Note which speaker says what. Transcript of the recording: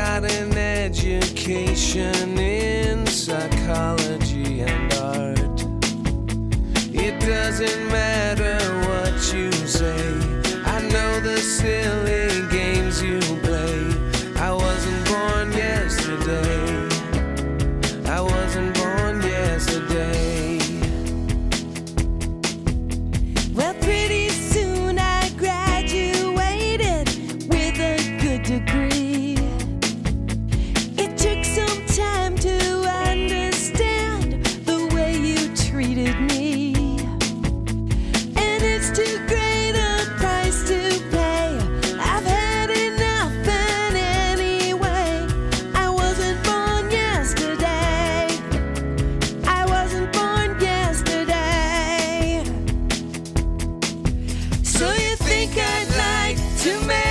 Speaker 1: got an education in psychology and art. It doesn't matter what you say, I know the silly games you play. I wasn't born yesterday, I wasn't born yesterday.
Speaker 2: Well, pretty soon I graduated with a good degree. It took some time to understand the way you treated me. And it's too great a price to pay. I've had enough, and anyway, I wasn't born yesterday. I wasn't born yesterday. So you think I'd like to make